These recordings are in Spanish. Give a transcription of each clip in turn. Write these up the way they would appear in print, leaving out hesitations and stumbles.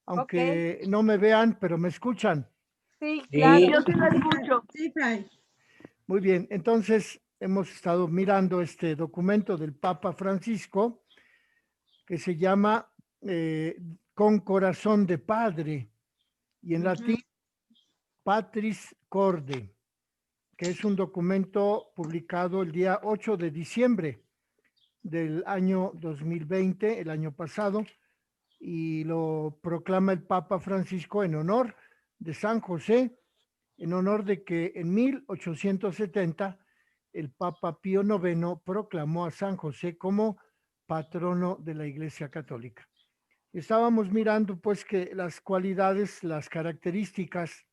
aunque no me vean, pero me escuchan. Sí, claro. Sí. Yo sí lo escucho. Sí, Fray. Muy bien, entonces hemos estado mirando este documento del Papa Francisco que se llama Con corazón de padre, y en latín Patris Corde, que es un documento publicado el día 8 de diciembre del año 2020, el año pasado, y lo proclama el Papa Francisco en honor de San José, en honor de que en 1870 el Papa Pío IX proclamó a San José como patrono de la Iglesia Católica. Estábamos mirando pues que las cualidades, las características,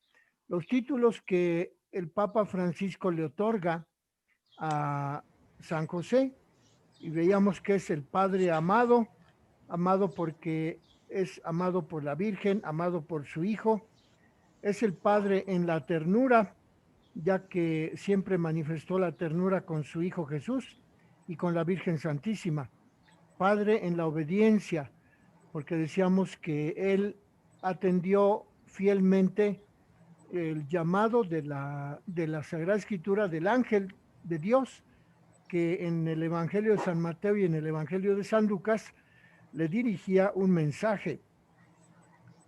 los títulos que el Papa Francisco le otorga a San José, y veíamos que es el Padre amado, amado porque es amado por la Virgen, amado por su Hijo, es el Padre en la ternura, ya que siempre manifestó la ternura con su Hijo Jesús y con la Virgen Santísima. Padre en la obediencia, porque decíamos que él atendió fielmente el llamado de la Sagrada Escritura del ángel de Dios, que en el Evangelio de San Mateo y en el Evangelio de San Lucas le dirigía un mensaje,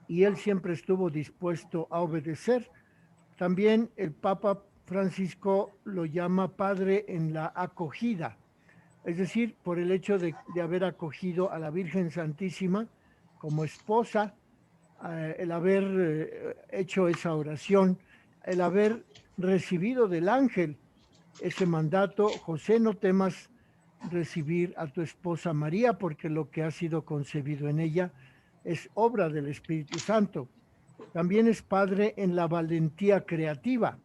y él siempre estuvo dispuesto a obedecer. También el Papa Francisco lo llama padre en la acogida, es decir, por el hecho de haber acogido a la Virgen Santísima como esposa, el haber hecho esa oración, el haber recibido del ángel ese mandato: José, no temas recibir a tu esposa María, porque lo que ha sido concebido en ella es obra del Espíritu Santo. También es padre en la valentía creativa.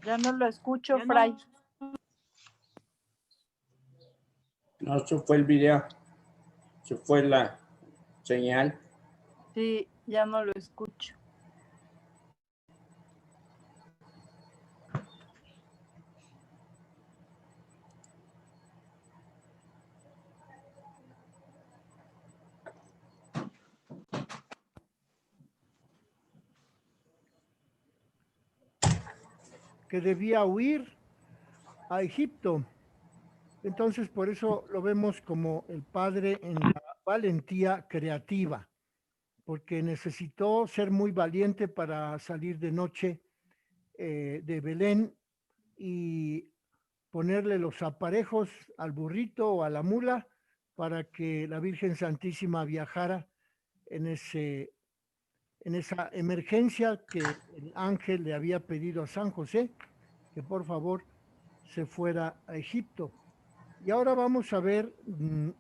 Ya no lo escucho, Fray. No, se fue el video. Se fue la señal. Sí, ya no lo escucho. Que debía huir a Egipto. Entonces, por eso lo vemos como el padre en la valentía creativa, porque necesitó ser muy valiente para salir de noche de Belén y ponerle los aparejos al burrito o a la mula para que la Virgen Santísima viajara en esa emergencia que el ángel le había pedido a San José, que por favor se fuera a Egipto. Y ahora vamos a ver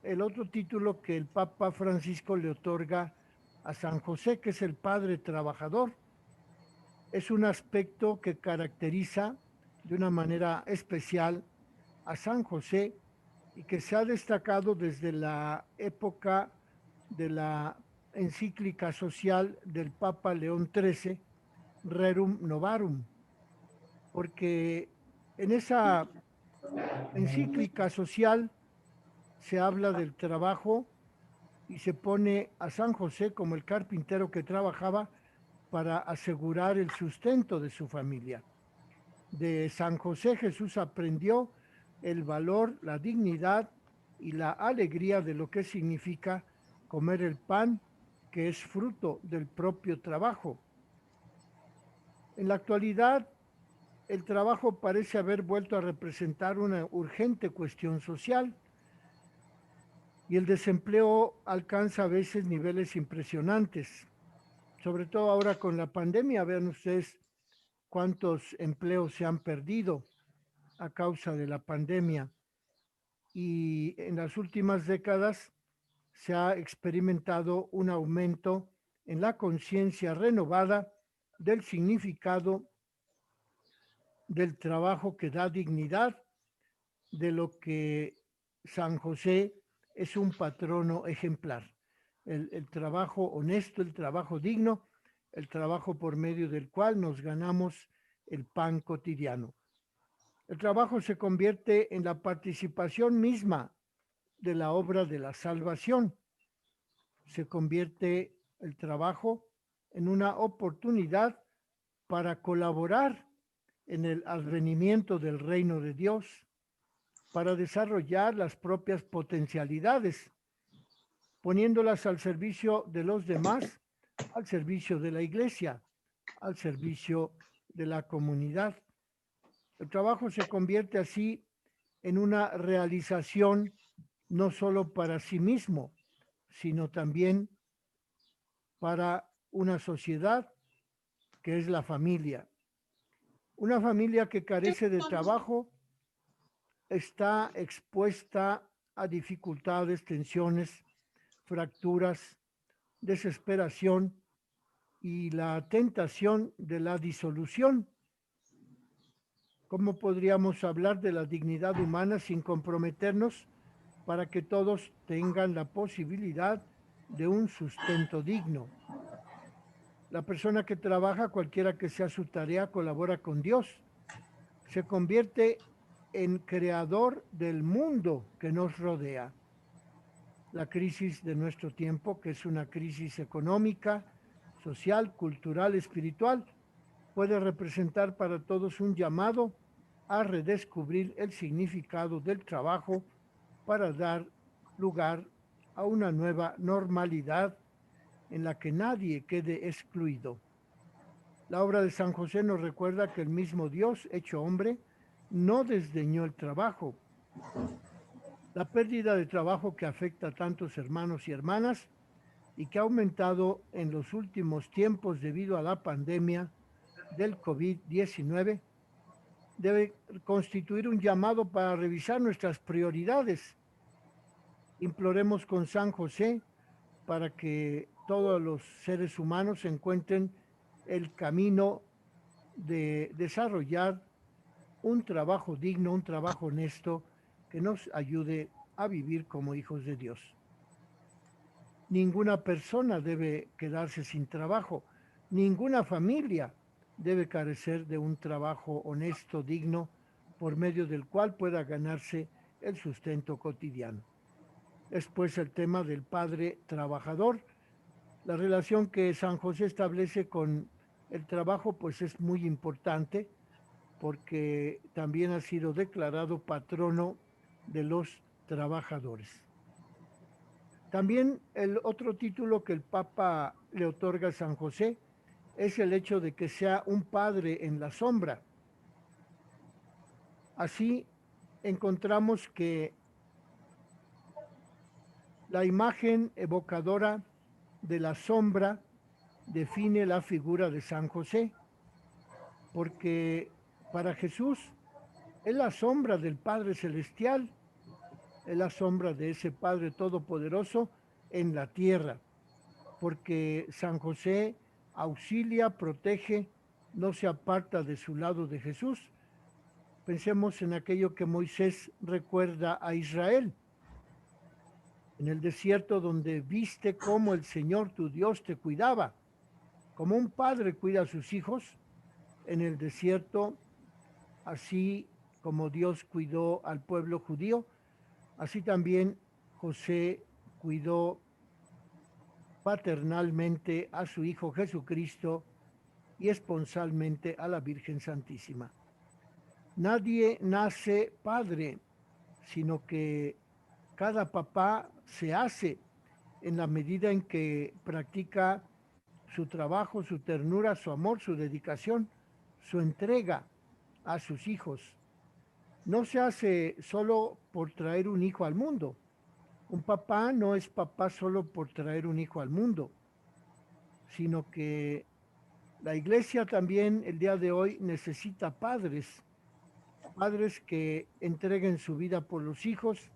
el otro título que el Papa Francisco le otorga a San José, que es el Padre Trabajador. Es un aspecto que caracteriza de una manera especial a San José y que se ha destacado desde la época de la encíclica social del Papa León XIII, Rerum Novarum, porque en esa encíclica social se habla del trabajo y se pone a San José como el carpintero que trabajaba para asegurar el sustento de su familia. De San José Jesús aprendió el valor, la dignidad y la alegría de lo que significa comer el pan, que es fruto del propio trabajo. En la actualidad, el trabajo parece haber vuelto a representar una urgente cuestión social, y el desempleo alcanza a veces niveles impresionantes, sobre todo ahora con la pandemia. Vean ustedes cuántos empleos se han perdido a causa de la pandemia, y en las últimas décadas se ha experimentado un aumento en la conciencia renovada del significado del trabajo que da dignidad, de lo que San José es un patrono ejemplar. El trabajo honesto, el trabajo digno, el trabajo por medio del cual nos ganamos el pan cotidiano. El trabajo se convierte en la participación misma de la obra de la salvación. Se convierte el trabajo en una oportunidad para colaborar en el advenimiento del reino de Dios, para desarrollar las propias potencialidades, poniéndolas al servicio de los demás, al servicio de la iglesia, al servicio de la comunidad. El trabajo se convierte así en una realización no solo para sí mismo, sino también para una sociedad que es la familia. Una familia que carece de trabajo está expuesta a dificultades, tensiones, fracturas, desesperación y la tentación de la disolución. ¿Cómo podríamos hablar de la dignidad humana sin comprometernos para que todos tengan la posibilidad de un sustento digno? La persona que trabaja, cualquiera que sea su tarea, colabora con Dios. Se convierte en creador del mundo que nos rodea. La crisis de nuestro tiempo, que es una crisis económica, social, cultural, espiritual, puede representar para todos un llamado a redescubrir el significado del trabajo para dar lugar a una nueva normalidad en la que nadie quede excluido. La obra de San José nos recuerda que el mismo Dios, hecho hombre, no desdeñó el trabajo. La pérdida de trabajo que afecta a tantos hermanos y hermanas y que ha aumentado en los últimos tiempos debido a la pandemia del COVID-19 debe constituir un llamado para revisar nuestras prioridades. Imploremos con San José para que todos los seres humanos encuentren el camino de desarrollar un trabajo digno, un trabajo honesto que nos ayude a vivir como hijos de Dios. Ninguna persona debe quedarse sin trabajo, ninguna familia debe carecer de un trabajo honesto, digno, por medio del cual pueda ganarse el sustento cotidiano. Es pues el tema del padre trabajador. La relación que San José establece con el trabajo pues es muy importante porque también ha sido declarado patrono de los trabajadores. También el otro título que el Papa le otorga a San José es el hecho de que sea un padre en la sombra. Así encontramos que la imagen evocadora de la sombra define la figura de San José, porque para Jesús es la sombra del Padre Celestial, es la sombra de ese Padre Todopoderoso en la tierra, porque San José auxilia, protege, no se aparta de su lado de Jesús. Pensemos en aquello que Moisés recuerda a Israel. En el desierto donde viste cómo el Señor tu Dios te cuidaba, como un padre cuida a sus hijos, en el desierto, así como Dios cuidó al pueblo judío, así también José cuidó paternalmente a su Hijo Jesucristo y esponsalmente a la Virgen Santísima. Nadie nace padre, sino que cada papá se hace en la medida en que practica su trabajo, su ternura, su amor, su dedicación, su entrega a sus hijos. No se hace solo por traer un hijo al mundo. Un papá no es papá solo por traer un hijo al mundo, sino que la iglesia también el día de hoy necesita padres, padres que entreguen su vida por los hijos,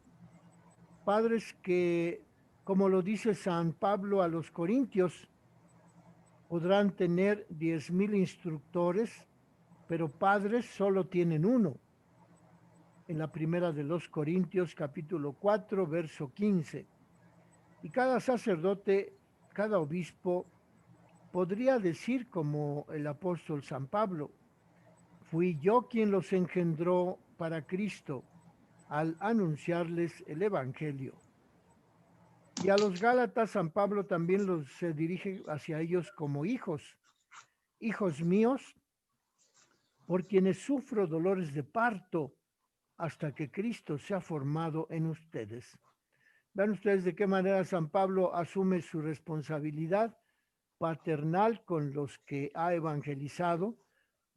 padres que, como lo dice San Pablo a los Corintios, podrán tener 10,000 instructores, pero padres solo tienen uno. en la primera de los Corintios, capítulo 4, verso 15. Y cada sacerdote, cada obispo, podría decir como el apóstol San Pablo: fui yo quien los engendró para Cristo al anunciarles el Evangelio. Y a los Gálatas, San Pablo también se dirige hacia ellos como hijos. Hijos míos, por quienes sufro dolores de parto hasta que Cristo sea formado en ustedes. Vean ustedes de qué manera San Pablo asume su responsabilidad paternal con los que ha evangelizado,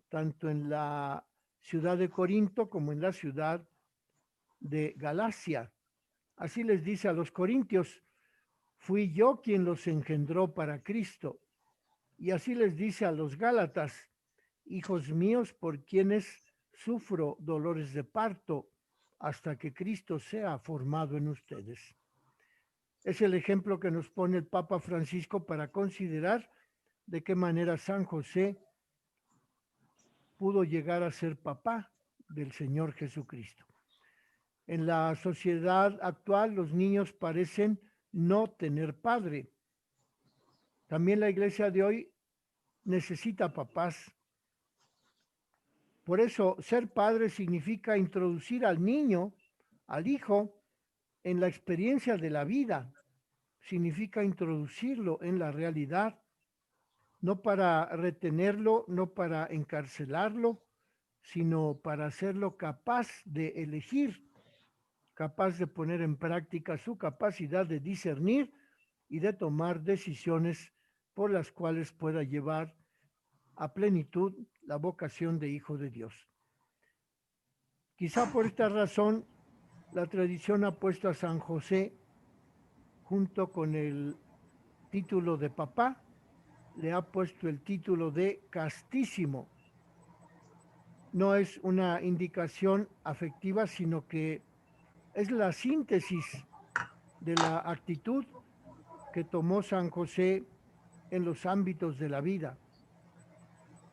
tanto en la ciudad de Corinto como en la ciudad de Galacia. Así les dice a los corintios: fui yo quien los engendró para Cristo. Y así les dice a los Gálatas: hijos míos, por quienes sufro dolores de parto hasta que Cristo sea formado en ustedes. Es el ejemplo que nos pone el Papa Francisco para considerar de qué manera San José pudo llegar a ser papá del Señor Jesucristo. En la sociedad actual, los niños parecen no tener padre. También la iglesia de hoy necesita papás. Por eso, ser padre significa introducir al niño, al hijo, en la experiencia de la vida. Significa introducirlo en la realidad, no para retenerlo, no para encarcelarlo, sino para hacerlo capaz de elegir, capaz de poner en práctica su capacidad de discernir y de tomar decisiones por las cuales pueda llevar a plenitud la vocación de hijo de Dios. Quizá por esta razón, la tradición ha puesto a San José, junto con el título de papá, le ha puesto el título de castísimo. No es una indicación afectiva, sino que es la síntesis de la actitud que tomó San José en los ámbitos de la vida.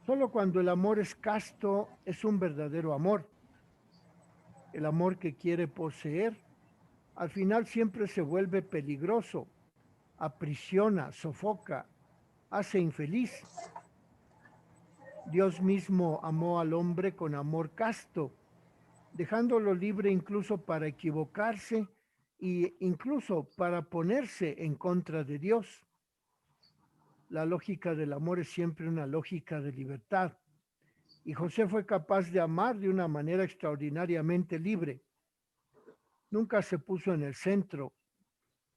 Solo cuando el amor es casto es un verdadero amor. El amor que quiere poseer, al final siempre se vuelve peligroso, aprisiona, sofoca, hace infeliz. Dios mismo amó al hombre con amor casto, dejándolo libre incluso para equivocarse e incluso para ponerse en contra de Dios. La lógica del amor es siempre una lógica de libertad. Y José fue capaz de amar de una manera extraordinariamente libre. Nunca se puso en el centro,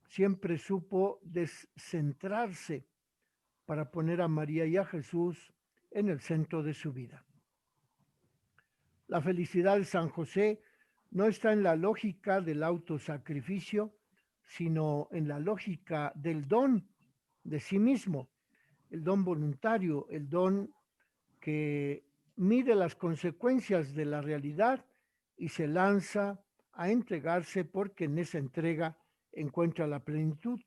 siempre supo descentrarse para poner a María y a Jesús en el centro de su vida. La felicidad de San José no está en la lógica del autosacrificio, sino en la lógica del don de sí mismo, el don voluntario, el don que mide las consecuencias de la realidad y se lanza a entregarse porque en esa entrega encuentra la plenitud.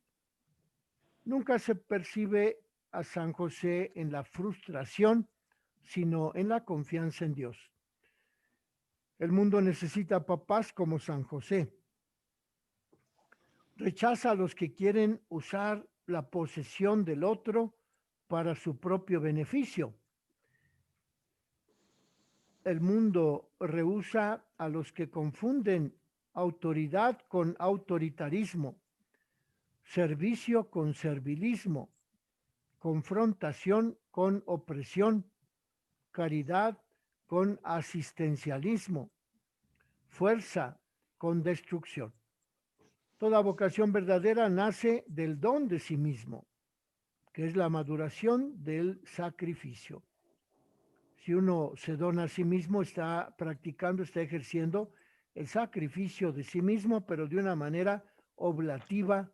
Nunca se percibe a San José en la frustración, sino en la confianza en Dios. El mundo necesita papás como San José. Rechaza a los que quieren usar la posesión del otro para su propio beneficio. El mundo rehúsa a los que confunden autoridad con autoritarismo, servicio con servilismo, confrontación con opresión, caridad con asistencialismo, fuerza con destrucción. Toda vocación verdadera nace del don de sí mismo, que es la maduración del sacrificio. Si uno se dona a sí mismo, está practicando, está ejerciendo el sacrificio de sí mismo, pero de una manera oblativa,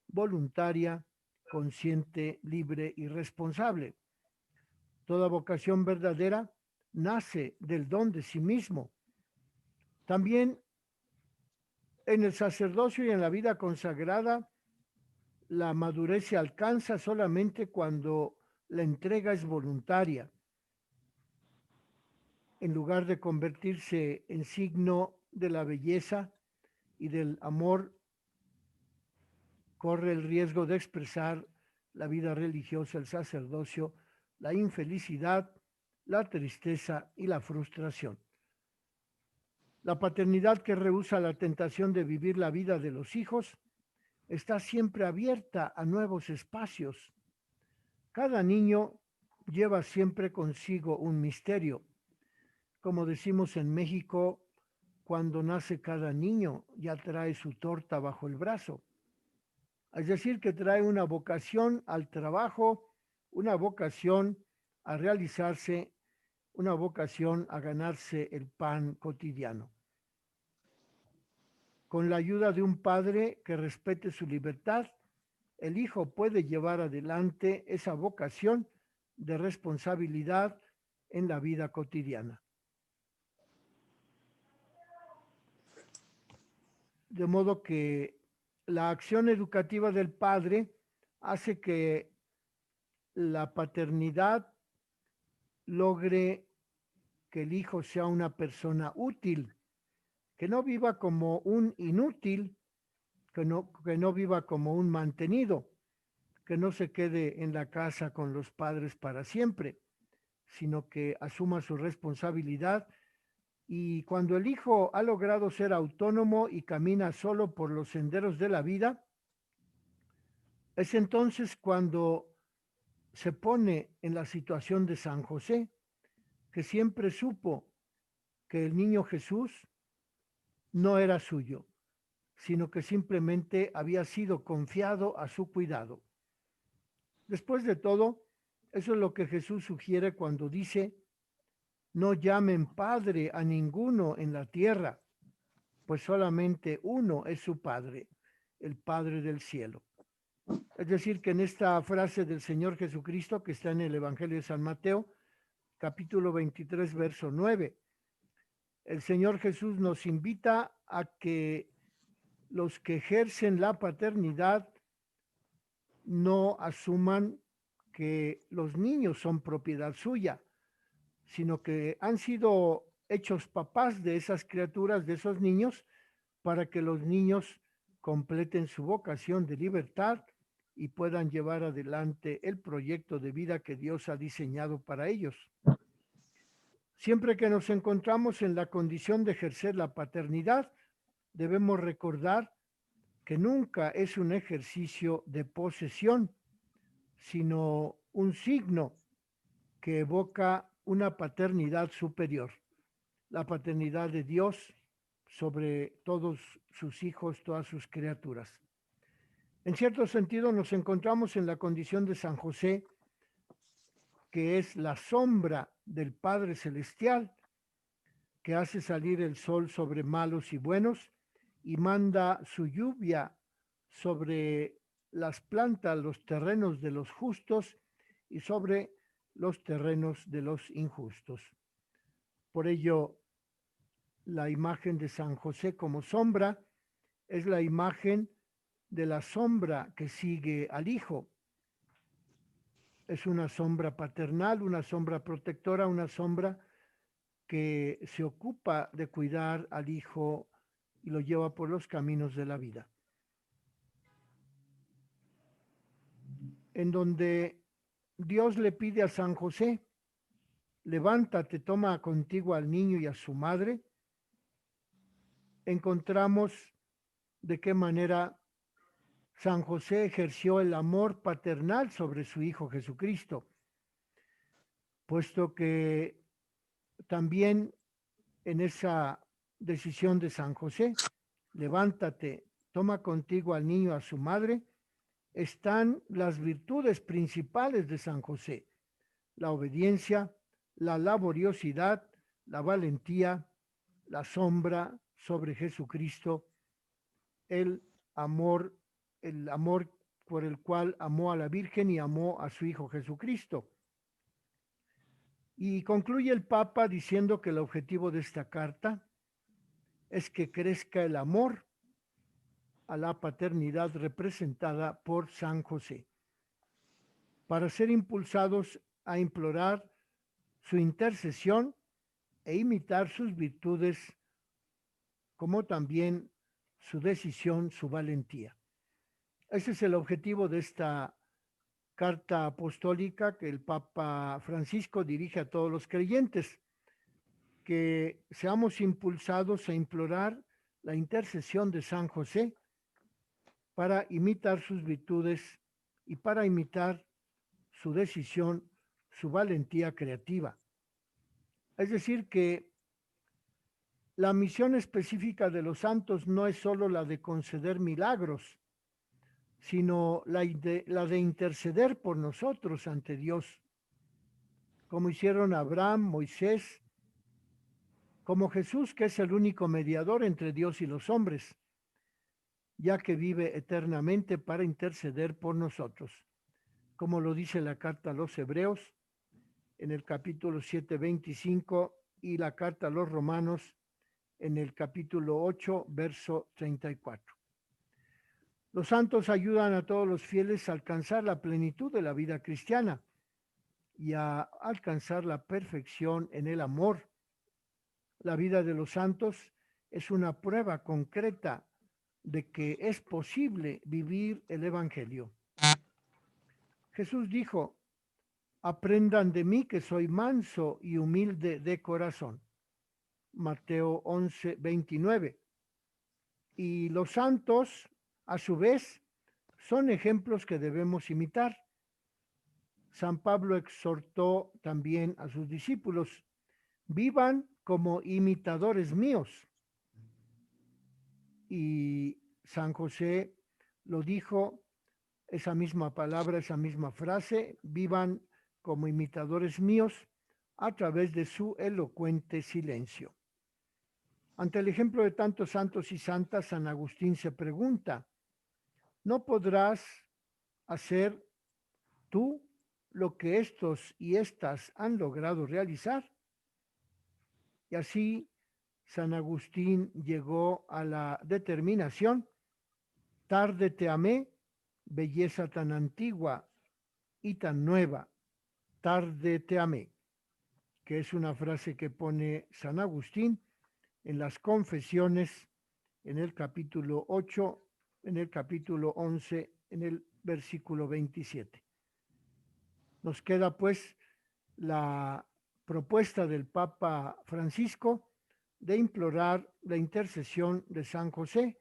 voluntaria, consciente, libre y responsable. Toda vocación verdadera nace del don de sí mismo. También en el sacerdocio y en la vida consagrada, la madurez se alcanza solamente cuando la entrega es voluntaria. En lugar de convertirse en signo de la belleza y del amor corre el riesgo de expresar la vida religiosa, el sacerdocio, la infelicidad, la tristeza y la frustración. La paternidad que rehúsa la tentación de vivir la vida de los hijos está siempre abierta a nuevos espacios. Cada niño lleva siempre consigo un misterio. Como decimos en México, cuando nace cada niño ya trae su torta bajo el brazo. Es decir, que trae una vocación al trabajo, una vocación a realizarse, una vocación a ganarse el pan cotidiano. Con la ayuda de un padre que respete su libertad, el hijo puede llevar adelante esa vocación de responsabilidad en la vida cotidiana. De modo que la acción educativa del padre hace que la paternidad logre que el hijo sea una persona útil, que no viva como un inútil, que no viva como un mantenido, que no se quede en la casa con los padres para siempre, sino que asuma su responsabilidad. Y cuando el hijo ha logrado ser autónomo y camina solo por los senderos de la vida, es entonces cuando se pone en la situación de San José, que siempre supo que el niño Jesús no era suyo, sino que simplemente había sido confiado a su cuidado. Después de todo, eso es lo que Jesús sugiere cuando dice: no llamen padre a ninguno en la tierra, pues solamente uno es su Padre, el Padre del cielo. Es decir, que en esta frase del Señor Jesucristo, que está en el Evangelio de San Mateo, capítulo 23, verso 9, el Señor Jesús nos invita a que los que ejercen la paternidad no asuman que los niños son propiedad suya, sino que han sido hechos papás de esas criaturas, de esos niños, para que los niños completen su vocación de libertad y puedan llevar adelante el proyecto de vida que Dios ha diseñado para ellos. Siempre que nos encontramos en la condición de ejercer la paternidad, debemos recordar que nunca es un ejercicio de posesión, sino un signo que evoca una paternidad superior, la paternidad de Dios sobre todos sus hijos, todas sus criaturas. En cierto sentido, nos encontramos en la condición de San José, que es la sombra del Padre Celestial, que hace salir el sol sobre malos y buenos y manda su lluvia sobre las plantas, los terrenos de los justos y sobre los terrenos de los injustos. Por ello, la imagen de San José como sombra es la imagen de la sombra que sigue al Hijo. Es una sombra paternal, una sombra protectora, una sombra que se ocupa de cuidar al Hijo y lo lleva por los caminos de la vida. En donde Dios le pide a San José: levántate, toma contigo al niño y a su madre, encontramos de qué manera San José ejerció el amor paternal sobre su Hijo Jesucristo, puesto que también en esa decisión de San José, levántate, toma contigo al niño, a su madre, están las virtudes principales de San José: la obediencia, la laboriosidad, la valentía, la sombra sobre Jesucristo, el amor por el cual amó a la Virgen y amó a su Hijo Jesucristo. Y concluye el Papa diciendo que el objetivo de esta carta es que crezca el amor a la paternidad representada por San José, para ser impulsados a implorar su intercesión e imitar sus virtudes como también su decisión, su valentía. Ese es el objetivo de esta carta apostólica que el Papa Francisco dirige a todos los creyentes, que seamos impulsados a implorar la intercesión de San José para imitar sus virtudes y para imitar su decisión, su valentía creativa. Es decir, que la misión específica de los santos no es solo la de conceder milagros, sino la de interceder por nosotros ante Dios, como hicieron Abraham, Moisés, como Jesús, que es el único mediador entre Dios y los hombres, ya que vive eternamente para interceder por nosotros, como lo dice la carta a los Hebreos en el capítulo 7:25 y la carta a los Romanos en el capítulo 8, verso 34. Los santos ayudan a todos los fieles a alcanzar la plenitud de la vida cristiana y a alcanzar la perfección en el amor. La vida de los santos es una prueba concreta de que es posible vivir el Evangelio. Jesús dijo: aprendan de mí que soy manso y humilde de corazón. Mateo 11:29. Y los santos, a su vez, son ejemplos que debemos imitar. San Pablo exhortó también a sus discípulos: vivan como imitadores míos. Y San José lo dijo, esa misma palabra, esa misma frase: vivan como imitadores míos, a través de su elocuente silencio. Ante el ejemplo de tantos santos y santas, San Agustín se pregunta: ¿no podrás hacer tú lo que estos y estas han logrado realizar? Y así San Agustín llegó a la determinación: tarde te amé, belleza tan antigua y tan nueva, tarde te amé, que es una frase que pone San Agustín en las Confesiones, en el capítulo 8, en el capítulo 11, en el versículo 27. Nos queda pues la propuesta del Papa Francisco de implorar la intercesión de San José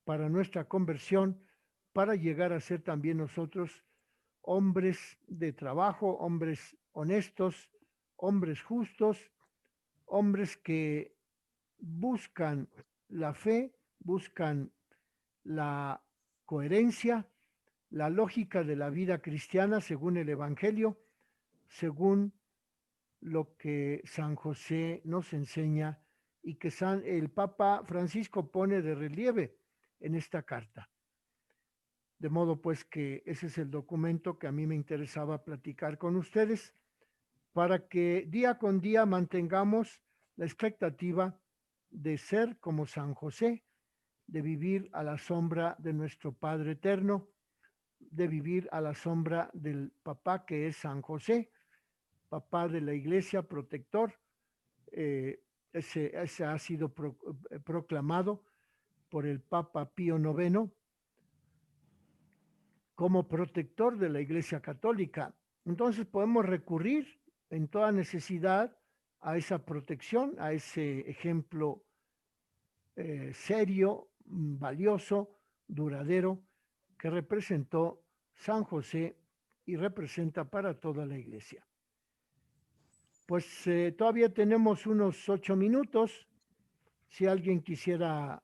para nuestra conversión, para llegar a ser también nosotros hombres de trabajo, hombres honestos, hombres justos, hombres que buscan la fe, buscan la coherencia, la lógica de la vida cristiana según el Evangelio, según lo que San José nos enseña y que el Papa Francisco pone de relieve en esta carta. De modo pues que ese es el documento que a mí me interesaba platicar con ustedes, para que día con día mantengamos la expectativa de ser como San José, de vivir a la sombra de nuestro Padre eterno, de vivir a la sombra del papá que es San José, papá de la Iglesia, protector. Ese ha sido proclamado por el Papa Pío IX como protector de la Iglesia Católica. Entonces podemos recurrir en toda necesidad a esa protección, a ese ejemplo serio, valioso, duradero, que representó San José y representa para toda la Iglesia. Pues todavía tenemos unos 8 minutos. Si alguien quisiera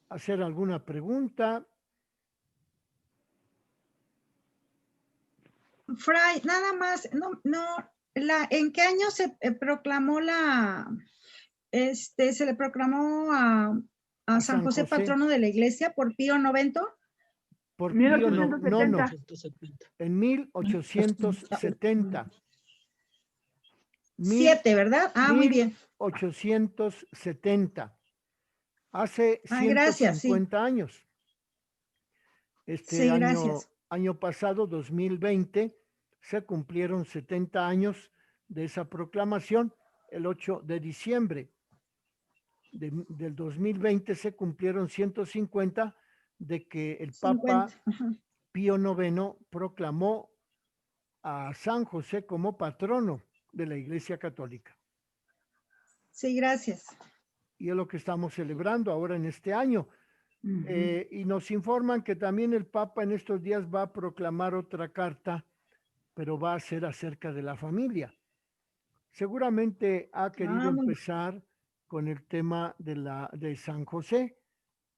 hacer alguna pregunta. Fray, nada más, ¿en qué año se proclamó se le proclamó a San José patrono de la Iglesia por Pío IX? Por Pío 1870. En 1870. 7, ¿verdad? Muy bien. 1870. Hace 150 años. Este año pasado, 2020, se cumplieron 70 años de esa proclamación el 8 de diciembre del 2020 se cumplieron 150 de que el Papa 50. Ajá. Pío IX proclamó a San José como patrono de la Iglesia Católica. Sí, gracias. Y es lo que estamos celebrando ahora en este año. Y nos informan que también el Papa en estos días va a proclamar otra carta, pero va a ser acerca de la familia. Seguramente ha querido muy bien. empezar con el tema de San José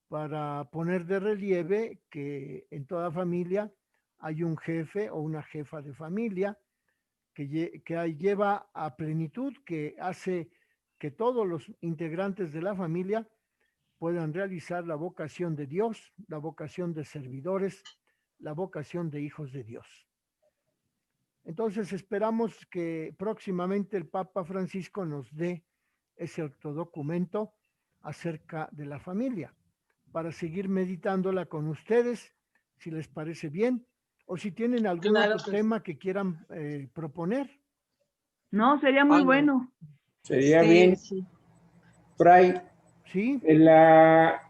para poner de relieve que en toda familia hay un jefe o una jefa de familia que lleva a plenitud, que hace que todos los integrantes de la familia puedan realizar la vocación de Dios, la vocación de servidores, la vocación de hijos de Dios. Entonces esperamos que próximamente el Papa Francisco nos dé ese otro documento acerca de la familia para seguir meditándola con ustedes, si les parece bien, o si tienen algún Claro otro que tema que quieran proponer. No, sería muy no. bueno. Sería Sí, bien, sí. Fray, ¿Sí? en la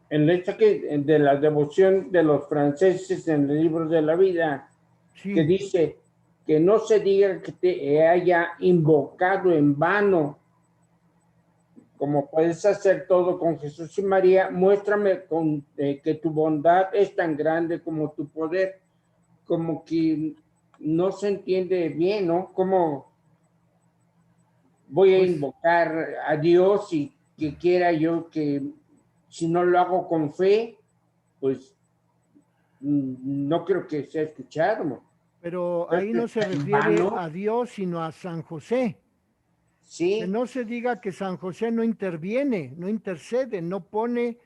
esta de la devoción de los franceses en el libro de la vida, Sí. que dice que no se diga que te haya invocado en vano, como puedes hacer todo con Jesús y María, muéstrame que tu bondad es tan grande como tu poder. Como que no se entiende bien, ¿no? ¿Cómo voy a Pues, invocar a Dios y que quiera yo que si no lo hago con fe, pues no creo que sea escuchado. pero ahí no se refiere a Dios, sino a San José. Sí. Que no se diga que San José no interviene, no intercede, no pone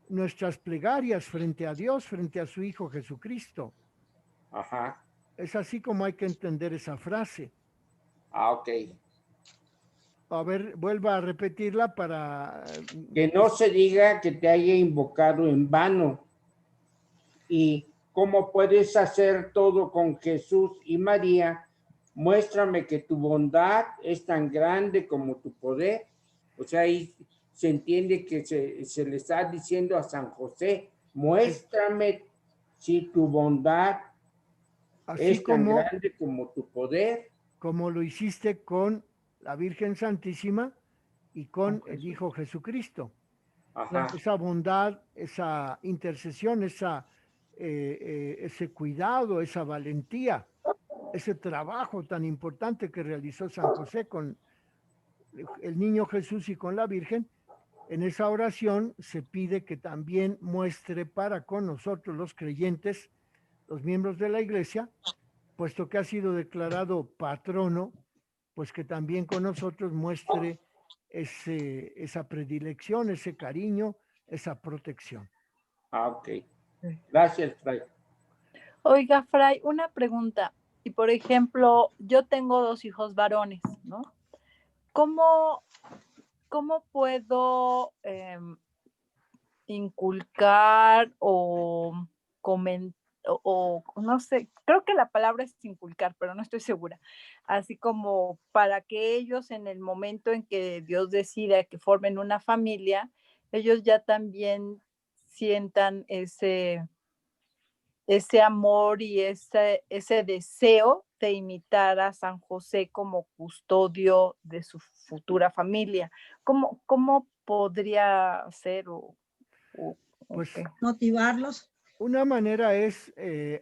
nuestras plegarias frente a Dios, frente a su Hijo Jesucristo. Ajá. Es así como hay que entender esa frase. Ah, ok. A ver, vuelva a repetirla para... Que no se diga que te haya invocado en vano. Y cómo puedes hacer todo con Jesús y María, muéstrame que tu bondad es tan grande como tu poder. O sea, ahí se entiende que se le está diciendo a San José, muéstrame si tu bondad así es tan como, grande como tu poder. como lo hiciste con la Virgen Santísima y con el Hijo Jesucristo. Ajá. Esa bondad, esa intercesión, ese cuidado, esa valentía, ese trabajo tan importante que realizó San José con el niño Jesús y con la Virgen, en esa oración se pide que también muestre para con nosotros los creyentes, los miembros de la iglesia, puesto que ha sido declarado patrono, pues que también con nosotros muestre esa predilección, ese cariño, esa protección. Ah, ok. Gracias, Fray. Oiga, Fray, una pregunta. Y por ejemplo, yo tengo 2 hijos varones, ¿no? ¿Cómo puedo inculcar o comentar, o no sé, creo que la palabra es inculcar, pero no estoy segura, así como para que ellos en el momento en que Dios decida que formen una familia, ellos ya también sientan ese amor y ese deseo de imitar a San José como custodio de su futura familia? ¿Cómo podría ser Pues qué? Motivarlos. una manera es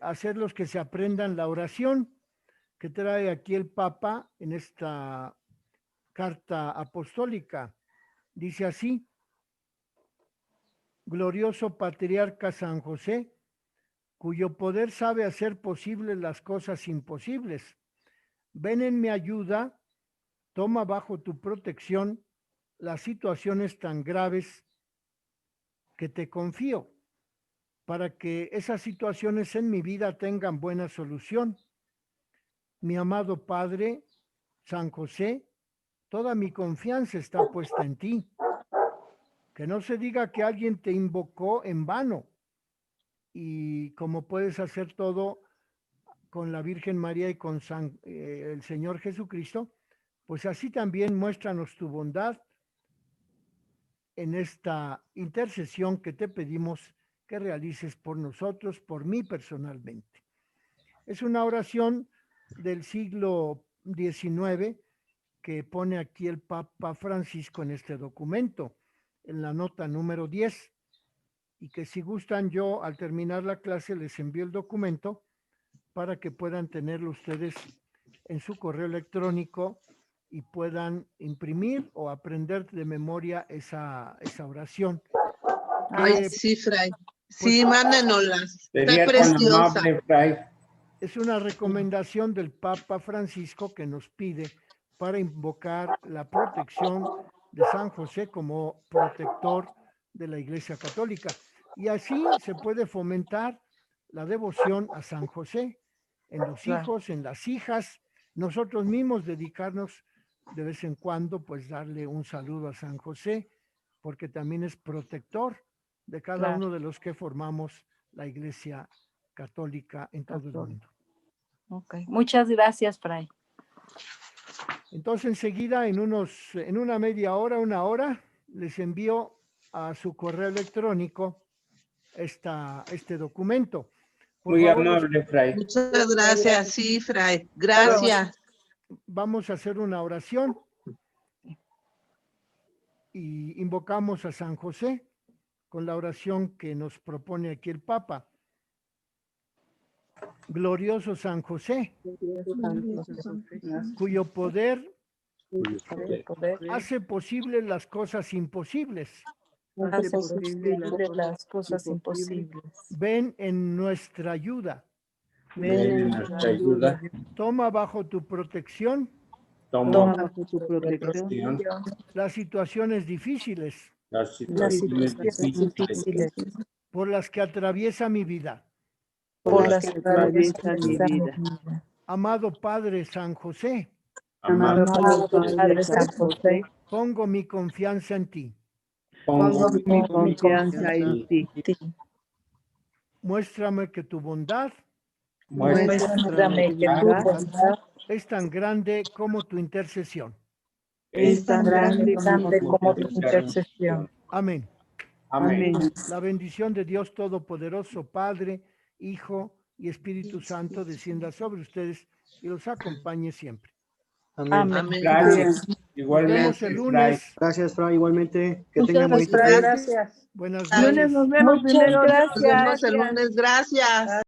hacerlos que se aprendan la oración que trae aquí el Papa en esta carta apostólica. Dice así: glorioso patriarca San José, cuyo poder sabe hacer posibles las cosas imposibles. Ven en mi ayuda, toma bajo tu protección las situaciones tan graves que te confío, para que esas situaciones en mi vida tengan buena solución. Mi amado Padre, San José, toda mi confianza está puesta en ti. Que no se diga que alguien te invocó en vano. Y como puedes hacer todo con la Virgen María y con el Señor Jesucristo, pues así también muéstranos tu bondad en esta intercesión que te pedimos que realices por nosotros, por mí personalmente. Es una oración del siglo XIX que pone aquí el Papa Francisco en este documento, en la nota número 10, y que si gustan yo al terminar la clase les envío el documento para que puedan tenerlo ustedes en su correo electrónico y puedan imprimir o aprender de memoria esa oración. Ay, sí, Fray. pues, Sí, mándenoslas. Sería Está tan preciosa. amable, Fray. Es una recomendación del Papa Francisco que nos pide para invocar la protección de San José como protector de la Iglesia Católica. Y así se puede fomentar la devoción a San José en los hijos, en las hijas, nosotros mismos dedicarnos de vez en cuando, pues darle un saludo a San José, porque también es protector de cada uno de los que formamos la Iglesia Católica en todo el mundo. Ok, muchas gracias, Fray. Entonces enseguida, en una media hora, una hora, les envío a su correo electrónico este documento. Por Muy favor, amable, Fray. Muchas gracias, sí, Fray. Gracias. vamos a hacer una oración y invocamos a San José con la oración que nos propone aquí el Papa. Glorioso San José, cuyo poder hace posible las cosas imposibles. Hace posible las cosas imposibles. Ven en nuestra ayuda. Ven en nuestra ayuda. Toma bajo tu protección Toma bajo tu protección las situaciones difíciles las Las situaciones situaciones difíciles difíciles por las que atraviesa mi vida. por las que atraviesa mi atraviesa mi vida. vida. Amado Padre San José, Amado Amado Padre Padre San San José, pongo mi confianza en ti. pongo mi confianza en ti. Muéstrame que tu bondad Muéstrame que tu bondad es tan grande como tu intercesión. Es tan grande como tu intercesión. Amén. Amén. Amén. La bendición de Dios Todopoderoso, Padre, Hijo y Espíritu Santo descienda sobre ustedes y los acompañe siempre. Amén. Gracias. Nos Igualmente, vemos el Fray. lunes. Gracias, Fray, igualmente. Que Muchas tengan bonito gracias. día. Gracias. Buenas Lunes noches. Nos vemos Muchas primero. Nos gracias. vemos el lunes. Gracias.